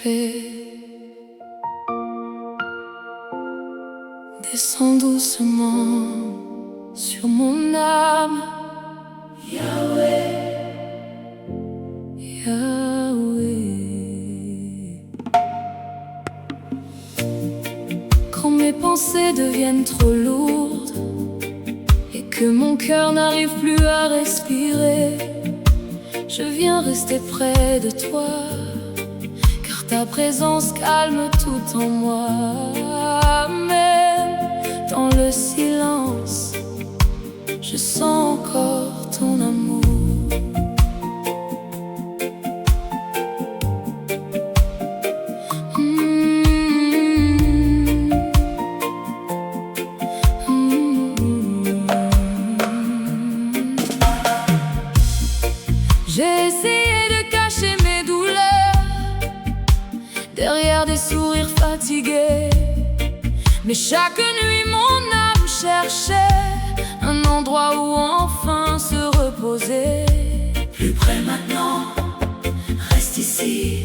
paix descend doucement sur mon âme. Yahweh, Yahweh. Quand mes pensées deviennent trop lourdes et que mon cœur n'arrive plus à respirer, je viens rester près de toi, car ta présence calme tout en moi. Même dans le silence, je sens encore ton amour. J'ai essayé de cacher mes douleurs derrière des sourires fatigués, mais chaque nuit mon âme cherchait un endroit où enfin se reposer. Plus près maintenant, reste ici.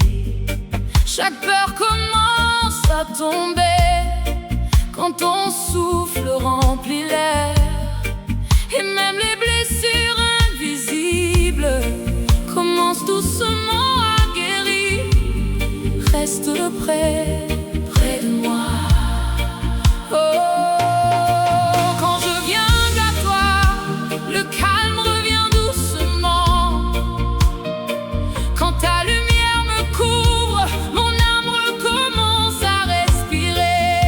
Chaque peur commence à tomber quand ton souffle remplit l'air, et même les blessures invisibles commencent doucement à guérir. Reste près, près de moi. Oh, quand je viens vers toi, le calme revient doucement. Quand ta lumière me couvre, mon âme recommence à respirer.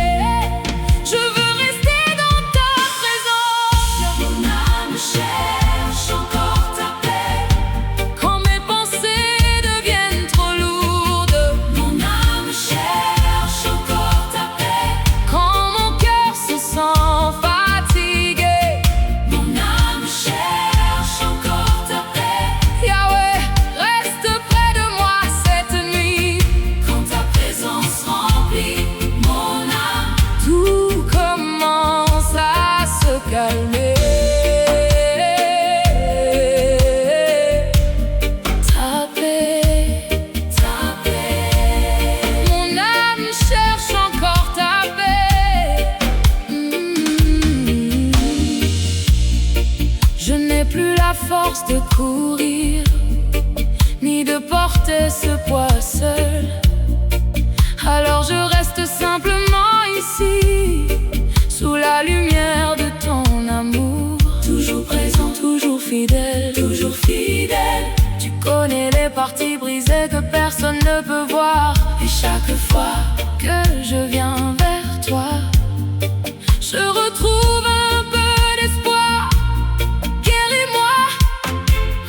Je veux rester dans ta présence. Mon âme cherche encore ta paix. Quand mes pensées deviennent trop lourdes, Mon âme cherche encore ta paix. quand mon cœur se sent fatigué, Mon âme cherche encore ta paix. Yahweh, reste près de moi cette nuit. Quand ta présence remplit mon âme, Tout commence à se calmer. Ta paix, ta paix. mon âme cherche encore ta paix. Je n'ai plus la force de courir, ni de porter ce poids seul. Alors je reste simplement ici, sous la lumière de ton amour. Toujours présent, Toujours fidèle, toujours fidèle. tu connais les parties brisées que personne ne peut voir. Et chaque fois Que je viens vers toi, je retrouve un peu d'espoir. Guéris-moi,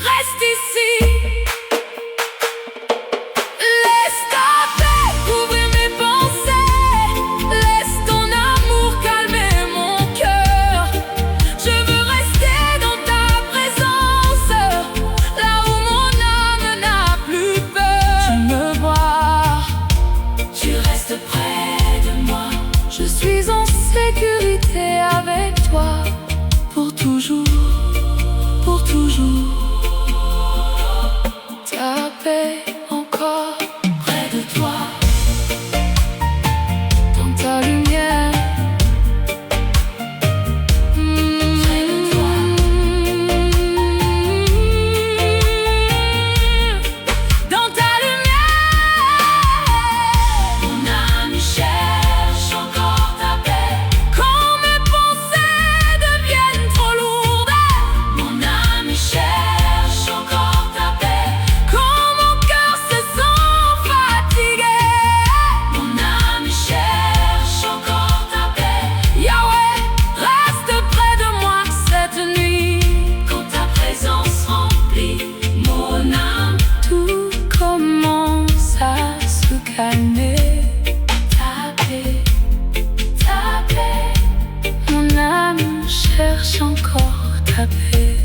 reste ici. Laisse ta paix couvrir mes pensées. Laisse ton amour calmer mon cœur. Je veux rester dans ta présence, là où mon âme n'a plus peur. Tu me vois, tu restes près de moi. je suis en sécurité avec toi, pour toujours, pour toujours. Ta paix encore Près de toi, dans ta lumière. près de toi. Dans ta lumière. Mon âme cherche encore ta paix. Quand mes pensées deviennent trop lourdes, Mon âme cherche encore ta paix. quand mon cœur se sent fatigué, Mon âme cherche encore ta paix. Yahweh, reste près de moi cette nuit. Quand ta présence remplit mon âme, Tout commence à se calmer. ta paix, ta paix. Mon âme cherche encore ta paix.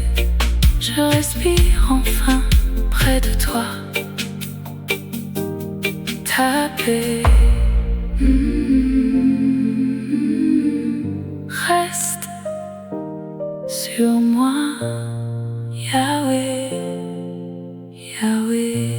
Je respire enfin près de toi. Ta paix. Reste sur moi, Yahweh, Yahweh.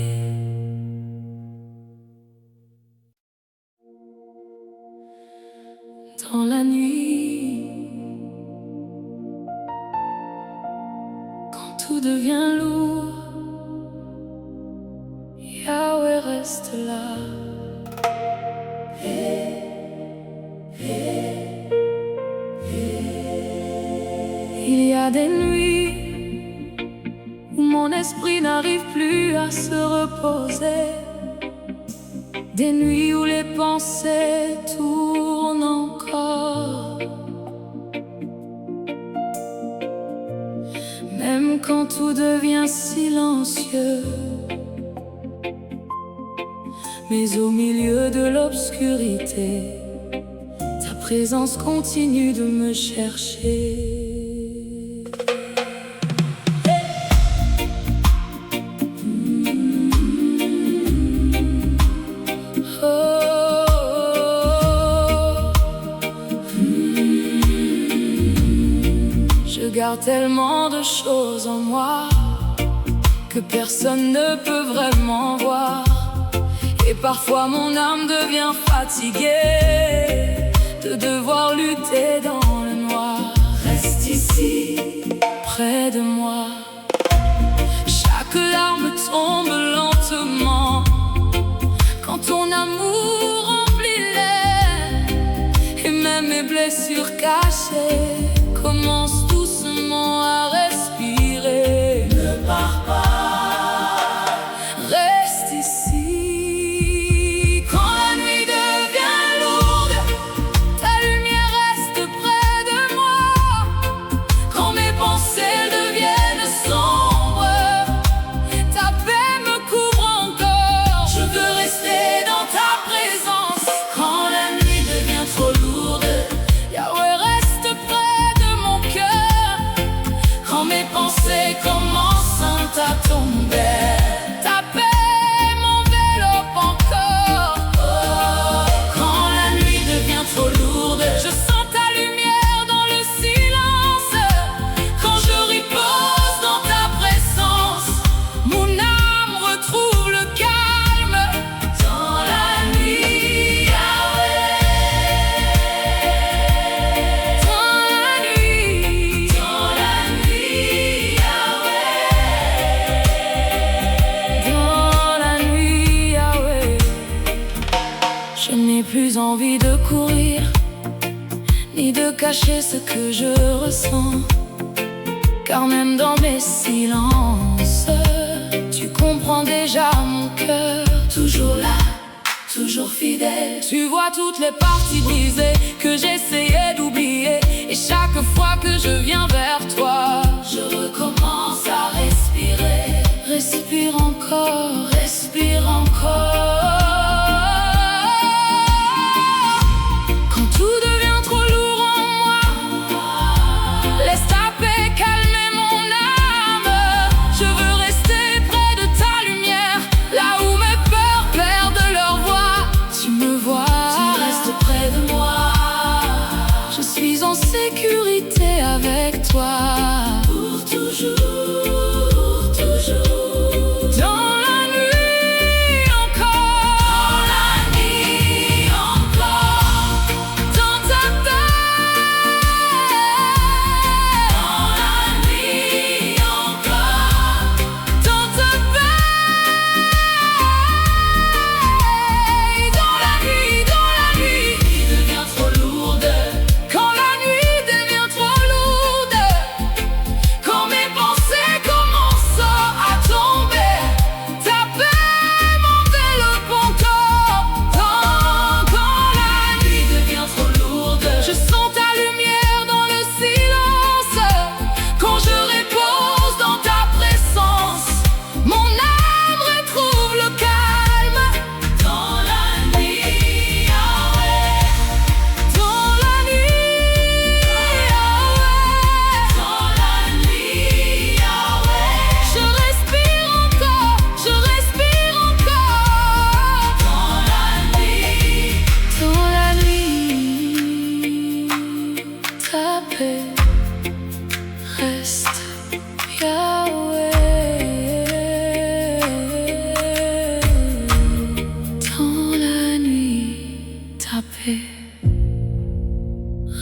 Yahweh reste là. Il y a des nuits où mon esprit n'arrive plus à se reposer, des nuits où les pensées tournent encore, même quand tout devient silencieux. Mais au milieu de l'obscurité, ta présence continue de me chercher. Je garde tellement de choses en moi que personne ne peut vraiment voir. Et parfois mon âme devient fatiguée de devoir lutter dans le noir. Reste ici, près de moi. Chaque larme tombe lentement quand ton amour remplit l'air. Et même mes blessures cachées commencent doucement à respirer. Ne pars pas. Commencent à tomber, ta paix m'enveloppe encore. Oh, quand la nuit devient trop lourde, je sens ta lumière dans le silence. Quand je repose dans ta présence, mon âme retrouve le calme. Dans la nuit, Yahweh. Dans la nuit, je n'ai plus envie de courir, ni de cacher ce que je ressens. Car même dans mes silences, tu comprends déjà mon cœur. Toujours là, toujours fidèle. Tu vois toutes les parties brisées que j'essayais d'oublier. Et chaque fois que je viens vers toi, je recommence à respirer. Respire encore, respire encore. Sécurité avec toi pour toujours, toujours. Dans la nuit encore, dans la nuit encore, dans ta paix. Dans la nuit encore, dans ta paix. Dans la nuit qui devient trop lourde.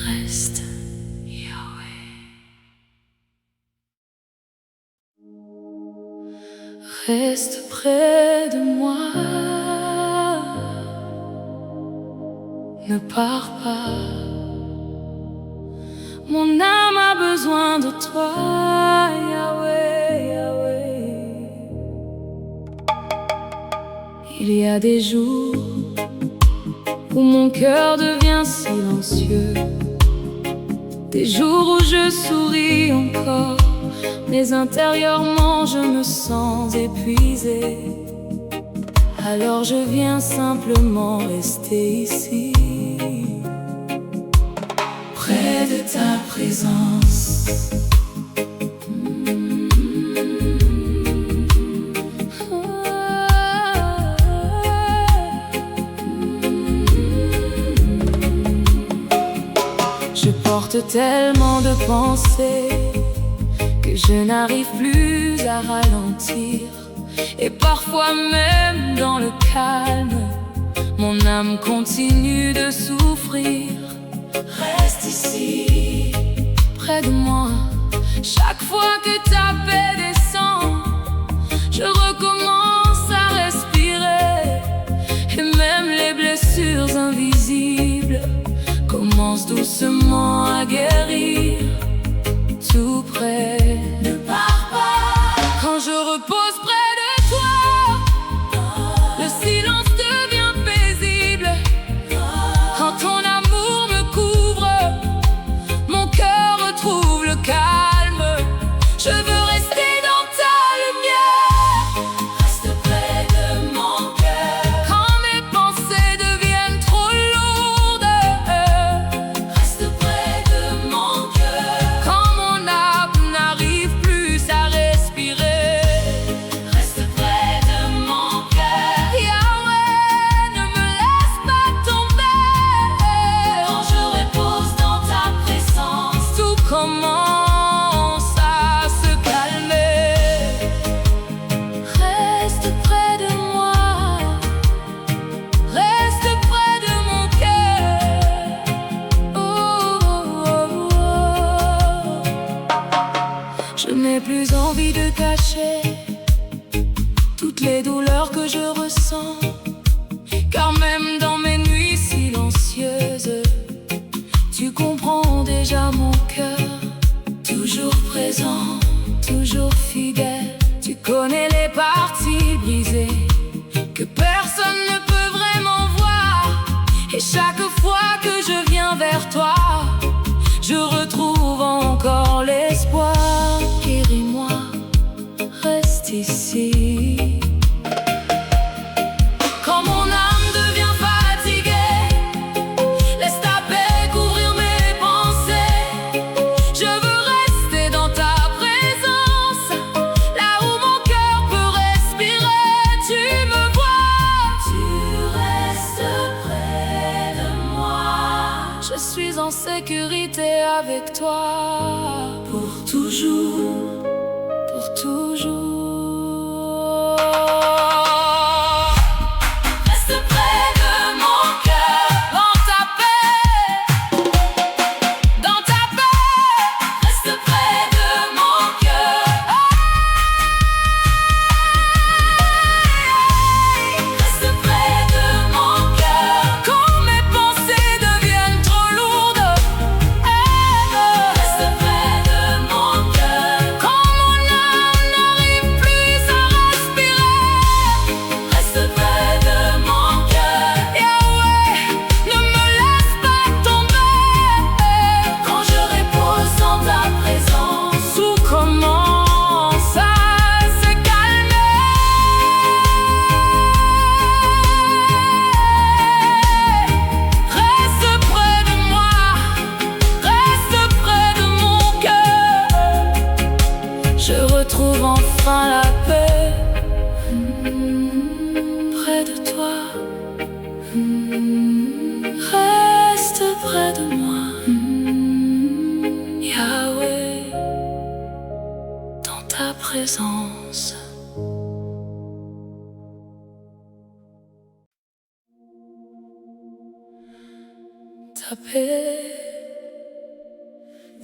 Reste Yahweh. Reste près de moi. Ne pars pas, mon âme a besoin de toi, Yahweh, Yahweh. Il y a des jours où mon cœur devient silencieux, des jours où je souris encore, mais intérieurement je me sens épuisée. Alors je viens simplement rester ici, près de ta présence. Je porte tellement de pensées que je n'arrive plus à ralentir. Et parfois même dans le calme, mon âme continue de souffrir. Reste ici, près de moi. Chaque fois que ta paix descend, je recommence à respirer. Et même les blessures invisibles commencent doucement à guérir. Tout près, ne pars pas. Quand je repose près de toi, le silence devient paisible. Quand ton amour me couvre, mon cœur retrouve le calme. Je veux rester dans ta lumière. Reste près de mon cœur. Quand mes pensées deviennent trop lourdes, Reste près de mon cœur. quand mon âme n'arrive plus à respirer, Reste près de mon cœur. Yahweh, ne me laisse pas tomber. Quand je repose dans ta présence, Tout commence à se calmer. Reste près de moi, reste près de mon cœur. Oh, oh, oh, oh. Je n'ai plus envie de cacher toutes les douleurs que je ressens, car même dans mes nuits silencieuses, tu comprends déjà mon cœur. Toujours présent, toujours fidèle, tu connais les parties brisées que personne ne peut vraiment voir. Et chaque fois que je viens vers toi, je retrouve encore l'espoir. Guéris-moi, reste ici. Quand mon âme devient fatiguée, laisse ta paix couvrir mes pensées. Je veux rester dans ta présence, là où mon cœur peut respirer. Tu me vois, tu restes près de moi. je suis en sécurité avec toi. Pour toujours. Pour toujours. Reste près de mon cœur. Dans ta paix, dans ta paix. Reste près de mon cœur. Reste près de mon cœur. Quand mes pensées deviennent trop lourdes, Reste près de mon cœur. quand mon âme n'arrive plus à respirer, Reste près de mon cœur. Yahweh, ne me laisse pas tomber. Quand je repose dans ta présence, Tout commence à se calmer. Reste près de moi, reste près de mon cœur. Je retrouve enfin la paix. Près de toi, reste près de moi, Yahweh, dans ta présence. Ta paix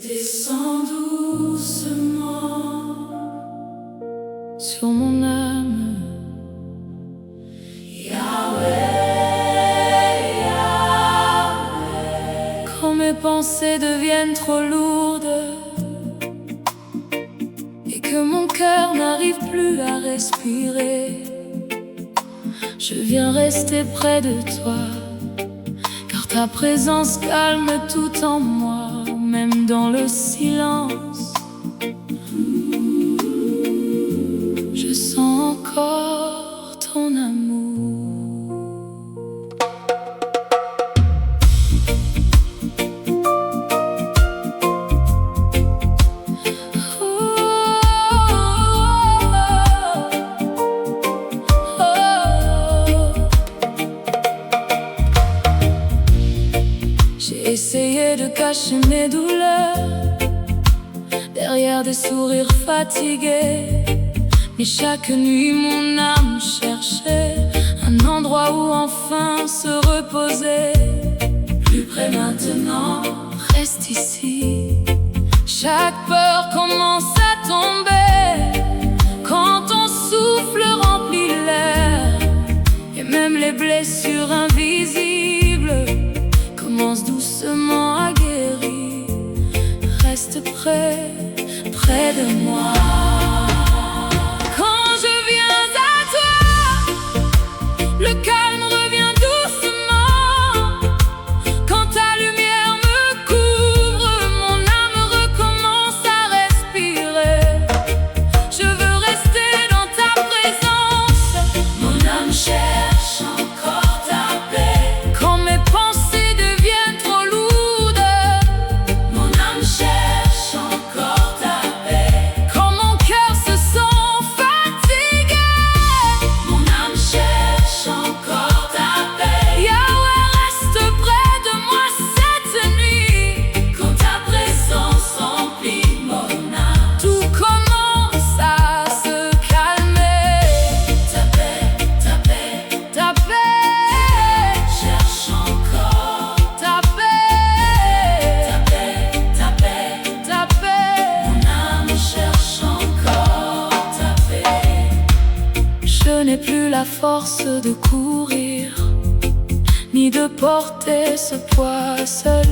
descend doucement sur mon âme. pensées deviennent trop lourdes et que mon cœur n'arrive plus à respirer, je viens rester près de toi, car ta présence calme tout en moi, même dans le silence. Je sens encore ton amour. J'ai essayé de cacher mes douleurs derrière des sourires fatigués, mais chaque nuit mon âme cherchait un endroit où enfin se reposer. Plus près maintenant, reste ici. Chaque peur commence à tomber quand ton souffle remplit l'air, et même les blessures invisibles commencent doucement à guérir. Reste près de moi. Quand je viens à toi, le calme revient doucement. Quand ta lumière me couvre, mon âme recommence à respirer. Je veux rester dans ta présence. Mon âme cherche encore ta paix. Quand mes pensées deviennent trop lourdes, Mon âme cherche encore ta paix. quand mon cœur se sent fatigué, Mon âme cherche encore ta paix. Yahweh, reste près de moi cette nuit. Quand ta présence remplit mon âme. Tout commence à se calmer. Ta paix, ta paix, Ta paix, cherche encore. ta paix, Ta paix, ta paix, ta paix. mon âme cherche encore ta paix. Je n'ai plus la force de courir, ni de porter ce poids seul.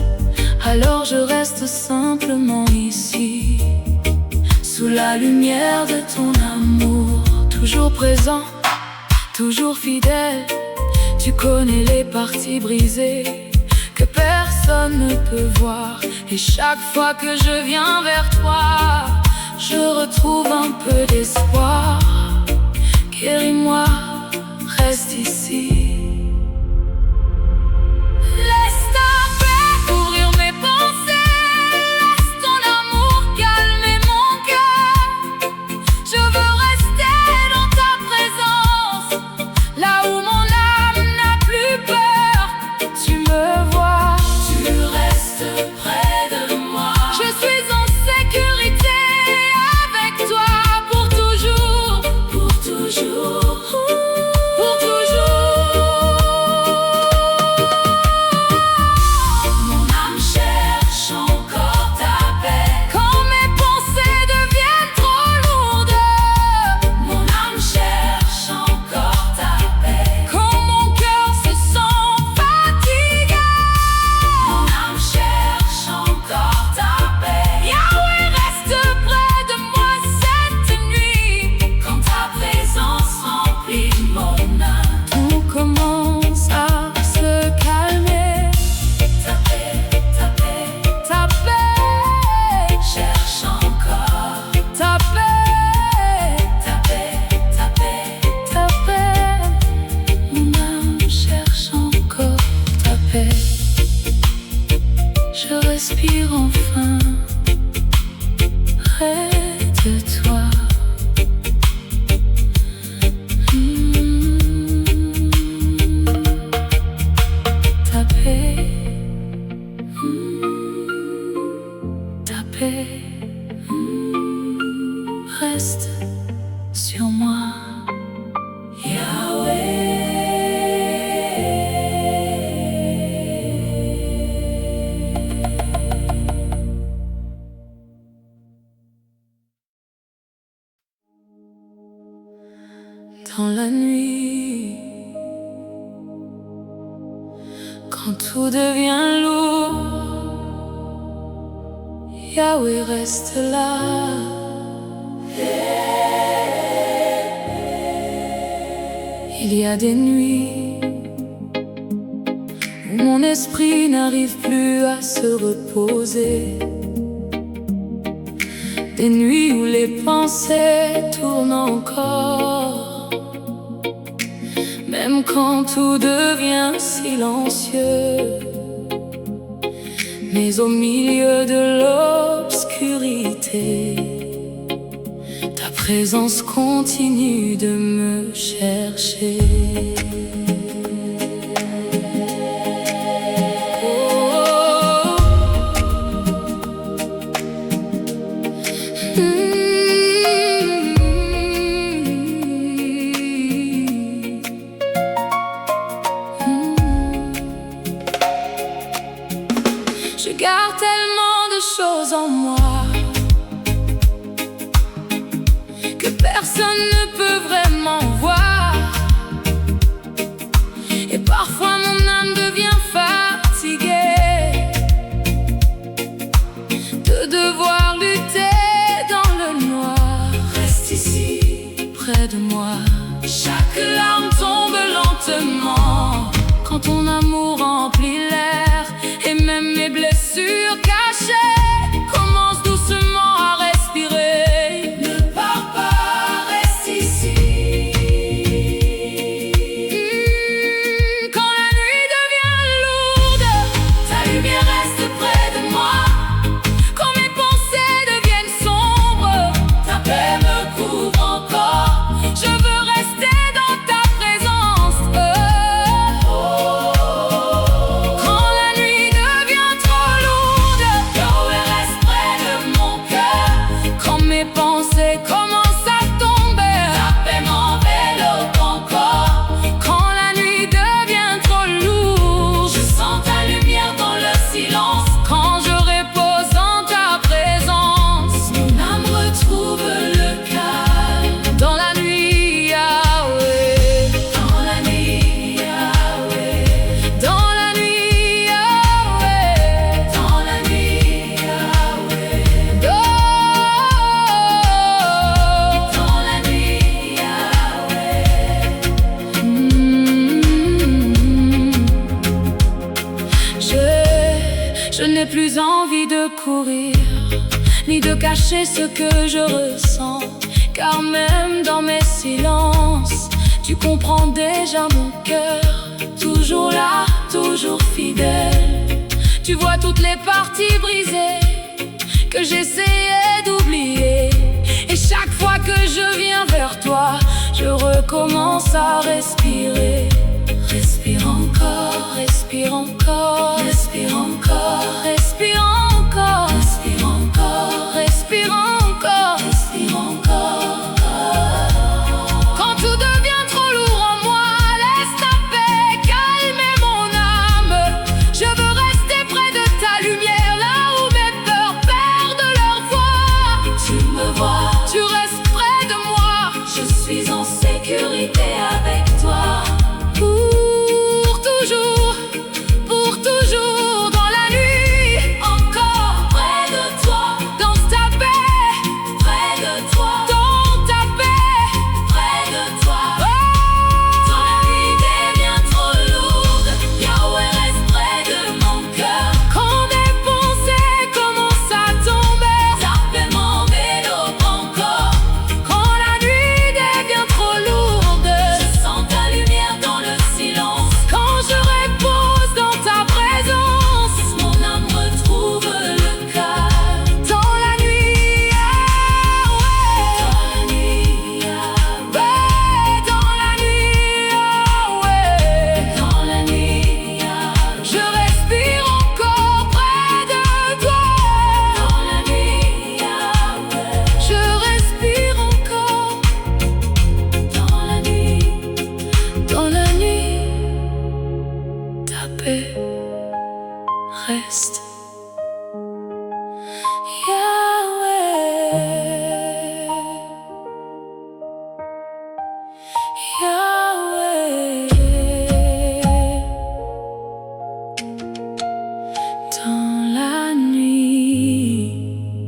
Alors je reste simplement ici, sous la lumière de ton amour. Toujours présent, toujours fidèle. Tu connais les parties brisées que personne ne peut voir. Et chaque fois que je viens vers toi, je retrouve un peu d'espoir. Guéris-moi, reste ici. Laisse ta paix ouvrir mes pensées. Laisse ton amour calmer mon cœur. Je veux rester dans ta présence, là où mon âme n'a plus peur. Tu me vois, Tu restes près de moi. je suis en sécurité avec toi pour toujours. Pour toujours. Pour toujours. Mon âme cherche encore ta paix. Quand mes pensées deviennent trop lourdes, Mon âme cherche encore ta paix. quand mon cœur se sent fatigué, Mon âme cherche encore ta paix. Yahweh, reste près de moi cette nuit. Quand ta présence remplit mon âme. Tout commence à se calmer. Ta paix, ta paix, Ta paix, cherche encore. ta paix, Ta paix, ta paix, ta paix. Mon âme cherche encore ta paix. Je respire enfin près de toi. Ta paix, ta paix, reste sur moi. Dans la nuit, quand tout devient lourd, Yahweh reste là. Il y a des nuits où mon esprit n'arrive plus à se reposer, des nuits où les pensées tournent encore, même quand tout devient silencieux. Mais au milieu de l'obscurité, ta présence continue de me chercher. Je garde tellement de choses en moi que personne ne peut vraiment voir. Et parfois mon âme devient fatiguée de devoir lutter dans le noir. Reste ici, Près de moi, chaque larme tombe lentement quand ton amour remplit l'air, et même mes blessures cachées commencent doucement à respirer. Ne pars pas, reste ici. Quand la nuit devient lourde, Ta lumière reste près de moi. quand mes pensées deviennent sombres, Ta paix me couvre encore. je veux rester dans ta présence. Quand la nuit devient trop lourde, Yahweh reste près de mon cœur. quand mes pensées commencent à tomber, Ta paix m'enveloppe encore. quand la nuit devient trop lourde, Je sens ta lumière dans le silence. quand je repose en ta présence. Mon âme retrouve le calme. Dans la nuit, Yahweh. Dans la nuit, Yahweh. Dans la nuit, Yahweh. Dans la nuit, Yahweh. Dans la nuit, Je n'ai plus envie de courir, ni de cacher ce que je ressens, car même dans mes silences, tu comprends déjà mon cœur. Toujours là, toujours fidèle, tu vois toutes les parties brisées que j'essayais d'oublier. Et chaque fois que je viens vers toi, je recommence à respirer. Respire encore, respire encore, respire encore, respire encore, respire encore, respire encore, respire encore. Quand tout devient trop lourd en moi, laisse ta paix calmer mon âme. Je veux rester près de ta lumière, là où mes peurs perdent leur voix. Tu me vois, Tu restes près de moi, je suis en sécurité avec toi. pour toujours, dans la nuit, Encore près de toi, dans ta paix, près de toi, dans ta paix. près de toi. Quand la nuit devient trop lourde, Yahweh reste près de mon cœur. Quand des pensées commencent à tomber, Ta paix m'enveloppe encore. quand la nuit devient trop lourde, Je sens ta lumière dans le silence. quand je repose dans ta présence. Mon âme retrouve le calme. Dans la nuit, Yahweh. Dans la nuit, Yahweh. Dans la nuit, Yahweh. Dans la nuit, Yahweh. Je respire encore près de toi. Dans la nuit, Yahweh. Je respire encore. Dans la nuit, Dans la nuit, ta paix reste. Yahweh, Yahweh. Dans la nuit.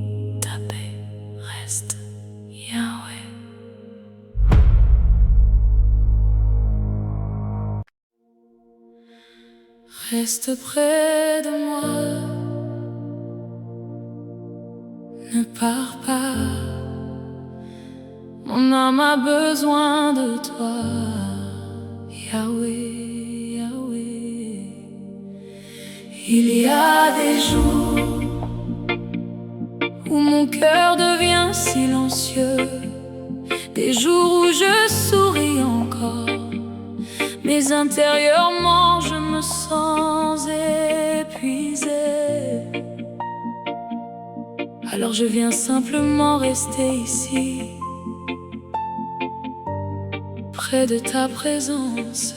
Reste près de moi, ne pars pas. Mon âme a besoin de toi, Yahweh, Yahweh. Il y a des jours où mon cœur devient silencieux, des jours où je souris encore, mais intérieurement je me sens épuisée. Alors je viens simplement rester ici, près de ta présence.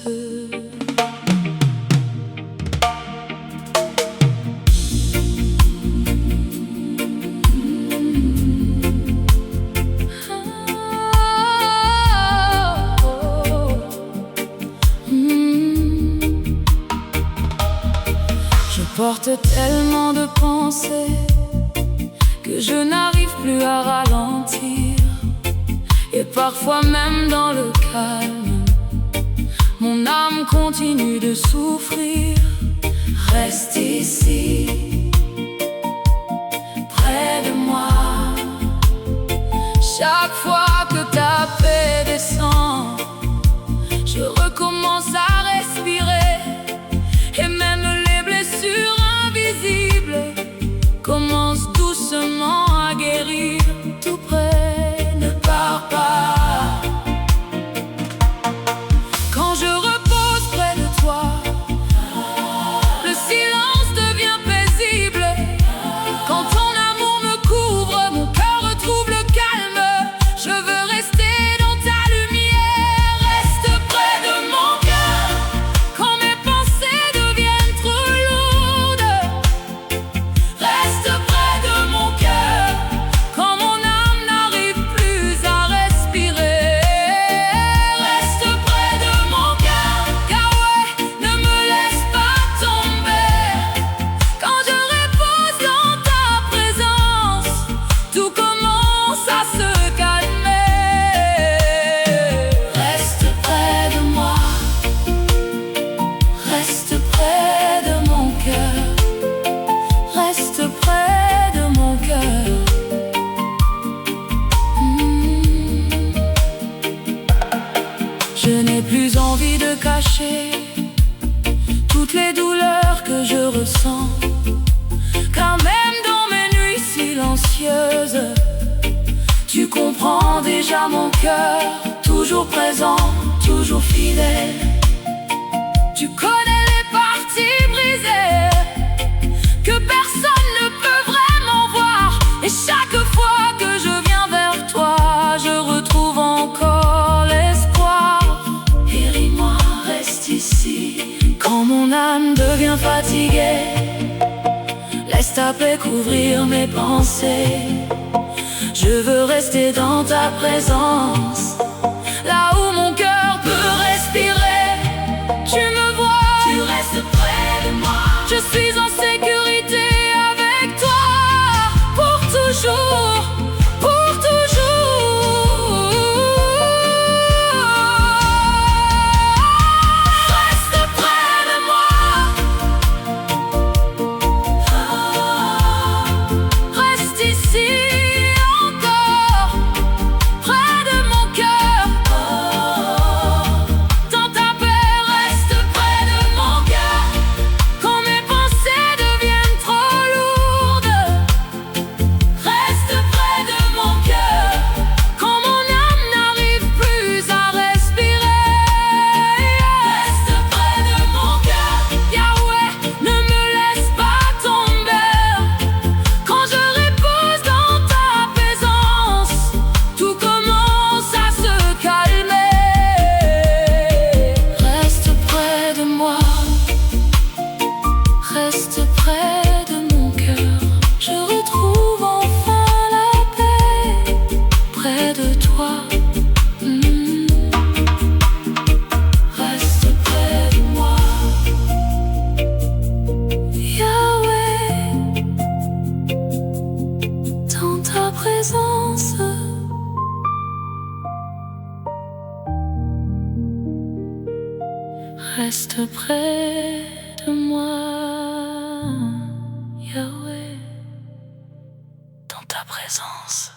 Je porte tellement de pensées que je n'arrive plus à ralentir. Et parfois même dans le calme, mon âme continue de souffrir. Reste ici, près de moi. Chaque fois que ta paix descend, je recommence à respirer. Et même les blessures invisibles commencent doucement à guérir. Tout près, ne pars pas. Quand je repose près de toi, le silence devient paisible. Quand ton amour me couvre, mon cœur retrouve le calme. Je veux rester dans ta lumière. Reste près de mon cœur quand mes pensées deviennent trop lourdes. Reste près de mon cœur quand mon âme n'arrive plus à respirer. Reste près de mon cœur, Yahweh, ne me laisse pas tomber. Quand je repose dans ta présence, tout commence à se calmer. Reste près de moi, reste près de mon cœur, reste près de mon cœur. Je n'ai plus envie de cacher toutes les douleurs que je ressens, car même dans mes nuits silencieuses, tu comprends déjà mon cœur, toujours présent, toujours fidèle. Tu connais les parties brisées que personne ne peut vraiment voir. Et chaque fois que je viens vers toi, je retrouve encore l'espoir. Guéris-moi, reste ici. Quand mon âme devient fatiguée, laisse ta paix couvrir mes pensées. Je veux rester dans ta présence, là où mon cœur peut respirer. Tu me vois, tu restes près de moi. Je suis en sécurité avec toi, pour toujours, pour toujours. Reste près de moi. Reste ici encore, près de mon cœur. Dans ta paix, reste près de mon cœur. Quand mes pensées deviennent trop lourdes, reste près de mon cœur. Quand mon âme n'arrive plus à respirer, reste près de mon cœur. Yahweh, ne me laisse pas tomber. Quand je repose dans ta présence, tout commence à se calmer. Reste près de moi, reste près de mon cœur. Je retrouve enfin la paix près de toi. Reste près de moi, Yahweh, dans ta présence. Reste près de de moi, Yahweh, dans ta présence.